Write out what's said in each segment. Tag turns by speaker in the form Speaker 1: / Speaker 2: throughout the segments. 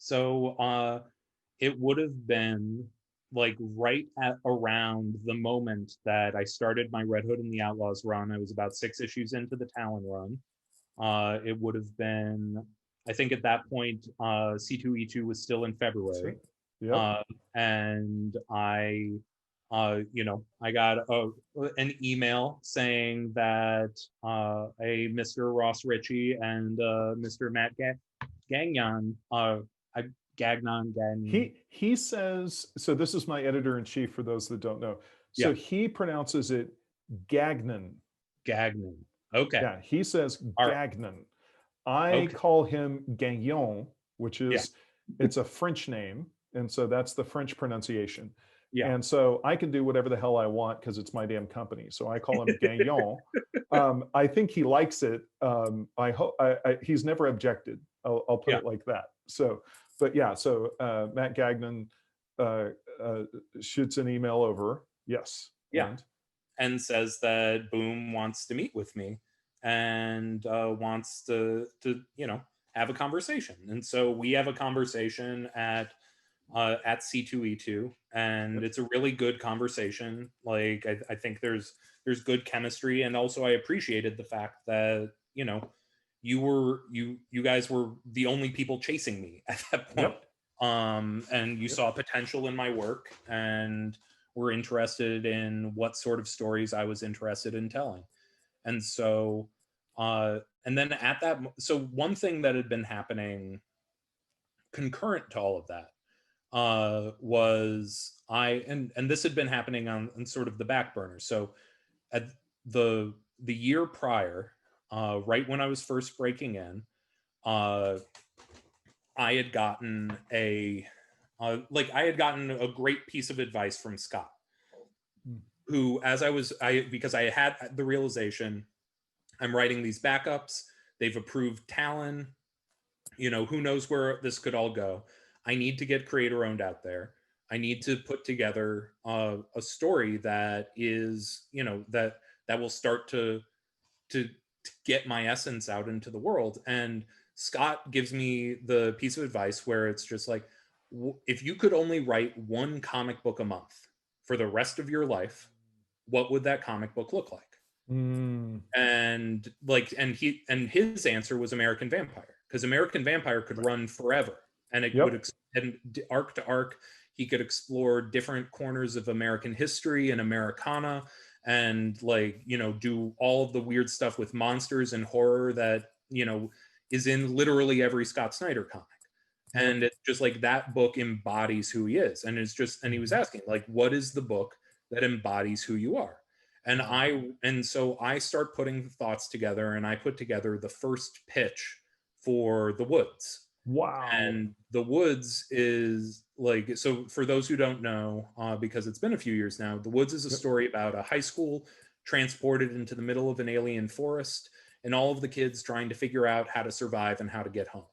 Speaker 1: So it would have been like right at around the moment that I started my Red Hood and the Outlaws run. I was about 6 issues into the Talon run. It would have been, I think at that point, C2E2 was still in February.
Speaker 2: Yep.
Speaker 1: And I got an email saying that a Mr. Ross Richie and Mr. Matt Gagnon, Gagnon.
Speaker 2: He says, so this is my editor in chief for those that don't know. So
Speaker 1: Yeah,
Speaker 2: he pronounces it Gagnon.
Speaker 1: Gagnon. Okay.
Speaker 2: Yeah, he says
Speaker 1: All right.
Speaker 2: Gagnon. I
Speaker 1: Okay.
Speaker 2: call him Gagnon, which
Speaker 1: Yeah.
Speaker 2: is it's a French name, and so that's the French pronunciation.
Speaker 1: Yeah.
Speaker 2: And so I can do whatever the hell I want because it's my damn company. So I call him Gagnon. I think he likes it. I hope he's never objected. I'll put
Speaker 1: Yeah.
Speaker 2: it like that. So, but yeah, so Matt Gagnon shoots an email over. Yes.
Speaker 1: Yeah. And says that Boom wants to meet with me and wants to have a conversation. And so we have a conversation at C2E2, and it's a really good conversation. Like I think there's good chemistry, and also I appreciated the fact that you guys were the only people chasing me at that point.
Speaker 2: Yep.
Speaker 1: And you saw potential in my work and were interested in what sort of stories I was interested in telling. And so and then at that, so one thing that had been happening concurrent to all of that was and this had been happening on sort of the back burner. So at the year prior, right when I was first breaking in, I had gotten I had gotten a great piece of advice from Scott, who, because I had the realization, I'm writing these backups, they've approved Talon, who knows where this could all go. I need to get creator owned out there. I need to put together a story that is, that will start to get my essence out into the world. And Scott gives me the piece of advice where it's just like, if you could only write one comic book a month for the rest of your life, what would that comic book look like? And his answer was American Vampire, because American Vampire could run forever, and it would, and arc to arc, he could explore different corners of American history and Americana, and do all of the weird stuff with monsters and horror that is in literally every Scott Snyder comic. And it's just like that book embodies who he is, and it's just, and he was asking, like, what is the book that embodies who you are? And so I start putting thoughts together, and I put together the first pitch for The Woods.
Speaker 2: Wow.
Speaker 1: And The Woods is like, so for those who don't know, because it's been a few years now, The Woods is a story about a high school transported into the middle of an alien forest, and all of the kids trying to figure out how to survive and how to get home.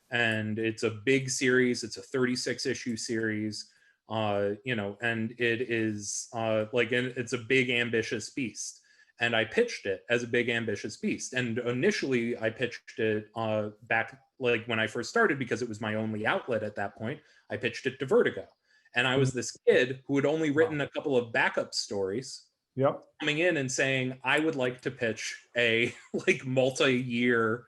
Speaker 1: And it's a big series. It's a 36-issue series. And it is it's a big ambitious beast. And I pitched it as a big ambitious beast. And initially I pitched it back when I first started, because it was my only outlet at that point. I pitched it to Vertigo. And I was this kid who had only written a couple of backup stories, coming in and saying, I would like to pitch a multi-year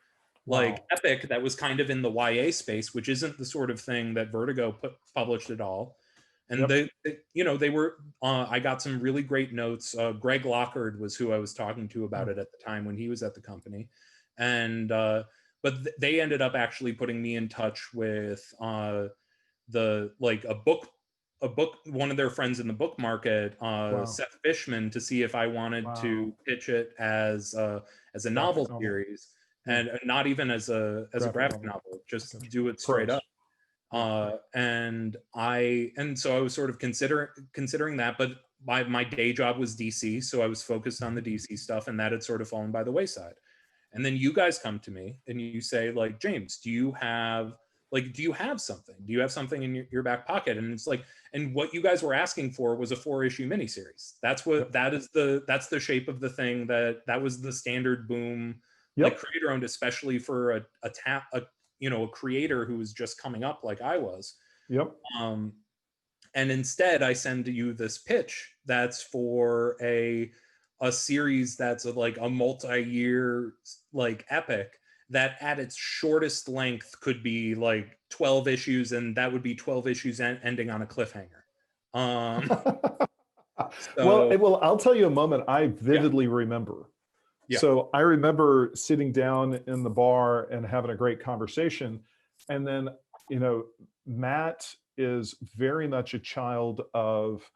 Speaker 1: epic that was kind of in the YA space, which isn't the sort of thing that Vertigo published at all. And they were, I got some really great notes. Greg Lockard was who I was talking to about it at the time when he was at the company. And, but they ended up actually putting me in touch with a book, one of their friends in the book market, Seth Fishman, to see if I wanted to pitch it as a novel series, and not even as a graphic novel, just do it straight up. And so I was sort of considering that, but my day job was DC, so I was focused on the DC stuff, and that had sort of fallen by the wayside. And then you guys come to me and you say, like, James, do you have something? Do you have something in your back pocket? And it's like, and what you guys were asking for was a 4-issue miniseries. That's what that's the shape of the thing that was the standard Boom, like creator owned, especially for a a creator who was just coming up like I was.
Speaker 2: Yep.
Speaker 1: And instead I send you this pitch that's for a series that's like a multi-year like epic that at its shortest length could be like 12 issues, and that would be 12 issues ending on a cliffhanger. So
Speaker 2: well, I'll tell you a moment I
Speaker 1: yeah,
Speaker 2: vividly remember.
Speaker 1: yeah,
Speaker 2: So I remember sitting down in the bar and having a great conversation. And then, Matt is very much a child of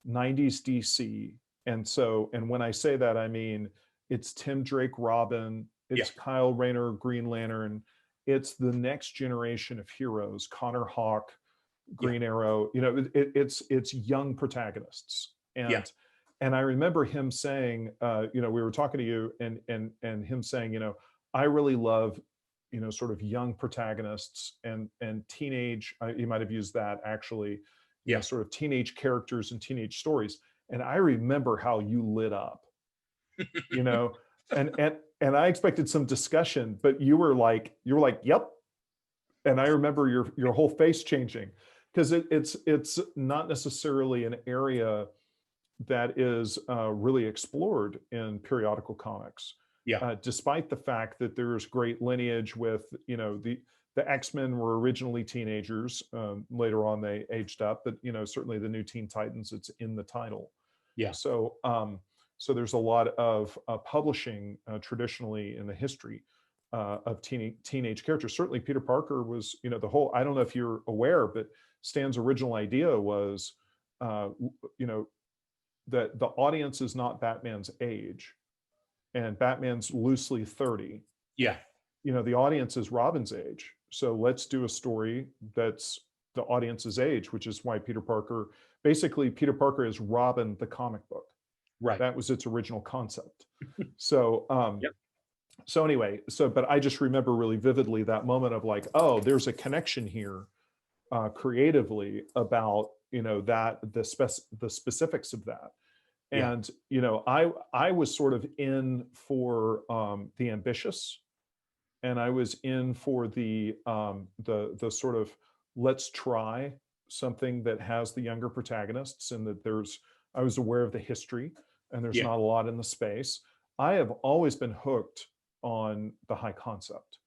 Speaker 2: 90s DC. And when I say that, I mean, it's Tim Drake Robin,
Speaker 1: yeah,
Speaker 2: it's Kyle Rayner Green Lantern, it's the next generation of heroes, Connor Hawke,
Speaker 1: yeah,
Speaker 2: Green Arrow, it's young protagonists.
Speaker 1: yeah,
Speaker 2: And I remember him saying, we were talking to you and him saying, I really love, sort of young protagonists and teenage, you might have used that actually,
Speaker 1: yeah.
Speaker 2: sort of teenage characters and teenage stories. And I remember how you lit up, you know, and I expected some discussion, but you were like, yep. And I remember your whole face changing, because it's not necessarily an area that is really explored in periodical comics,
Speaker 1: Yeah,
Speaker 2: despite the fact that there's great lineage with, the X-Men were originally teenagers. Later on, they aged up, but certainly the new Teen Titans, it's in the title.
Speaker 1: yeah,
Speaker 2: So, so there's a lot of publishing traditionally in the history of teenage characters. Certainly, Peter Parker was, the whole. I don't know if you're aware, but Stan's original idea was, you know, that the audience is not Batman's age, and Batman's loosely 30.
Speaker 1: yeah,
Speaker 2: The audience is Robin's age. So let's do a story that's the audience's age, which is why Peter Parker is Robin the comic book.
Speaker 1: right.
Speaker 2: That was its original concept. So
Speaker 1: Yep.
Speaker 2: so anyway, but I just remember really vividly that moment of like, oh, there's a connection here creatively about that the specifics of that.
Speaker 1: Yeah,
Speaker 2: And I was sort of in for the ambitious, and I was in for the sort of, let's try something that has the younger protagonists, and that I was aware of the history, and there's
Speaker 1: yeah,
Speaker 2: not a lot in the space. I have always been hooked on the high concept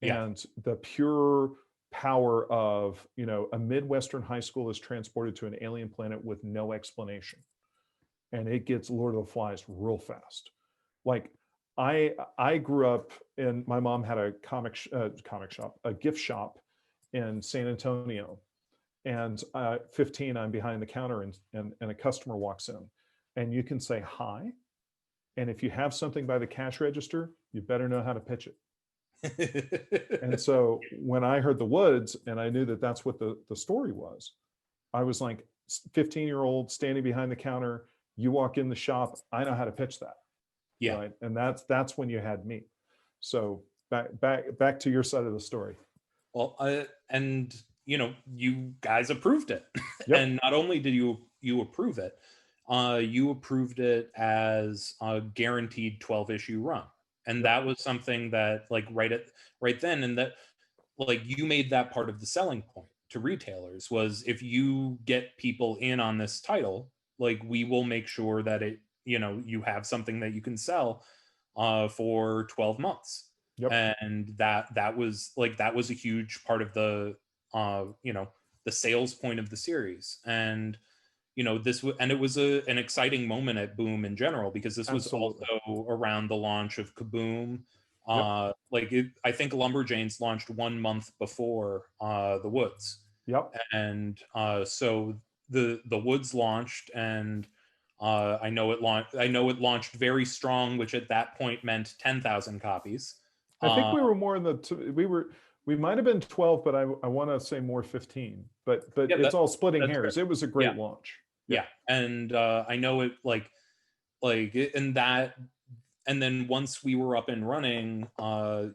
Speaker 1: yeah,
Speaker 2: and the pure power of, a Midwestern high school is transported to an alien planet with no explanation, and it gets Lord of the Flies real fast. Like I grew up, and my mom had a comic shop, a gift shop in San Antonio. And 15, I'm behind the counter, and a customer walks in, and you can say hi. And if you have something by the cash register, you better know how to pitch it. And so when I heard the Woods, and I knew that that's what the story was, I was like, 15-year-old standing behind the counter, you walk in the shop, I know how to pitch that.
Speaker 1: yeah.
Speaker 2: Right. And that's when you had me. So back to your side of the story.
Speaker 1: Well, and you guys approved it,
Speaker 2: Yep.
Speaker 1: and not only did you approve it, you approved it as a guaranteed 12-issue run, and
Speaker 2: Yep.
Speaker 1: that was something that like right then, and that like you made that part of the selling point to retailers was, if you get people in on this title, like we will make sure that you have something that you can sell for 12 months.
Speaker 2: Yep.
Speaker 1: And that was a huge part of the the sales point of the series. And it was an exciting moment at Boom in general, because this was
Speaker 2: Absolutely.
Speaker 1: also around the launch of Kaboom.
Speaker 2: Yep.
Speaker 1: I think Lumberjanes launched 1 month before the Woods.
Speaker 2: Yep.
Speaker 1: And so the Woods launched, and I know it launched very strong, which at that point meant 10,000 copies.
Speaker 2: I think
Speaker 1: Uh,
Speaker 2: we were more in we might have been 12, but I want to say more 15, but
Speaker 1: yeah,
Speaker 2: it's all splitting
Speaker 1: that's fair.
Speaker 2: hairs. It was a
Speaker 1: Yeah,
Speaker 2: great launch.
Speaker 1: yeah, and I know it and that, and then once we were up and running,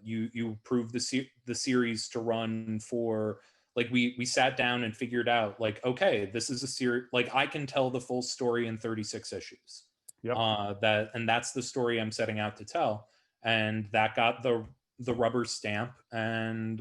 Speaker 1: you approved the series to run for, like, we sat down and figured out, like, okay, this is a series, like, I can tell the full story in 36 issues.
Speaker 2: Yep.
Speaker 1: That's the story I'm setting out to tell, and that got the rubber stamp, and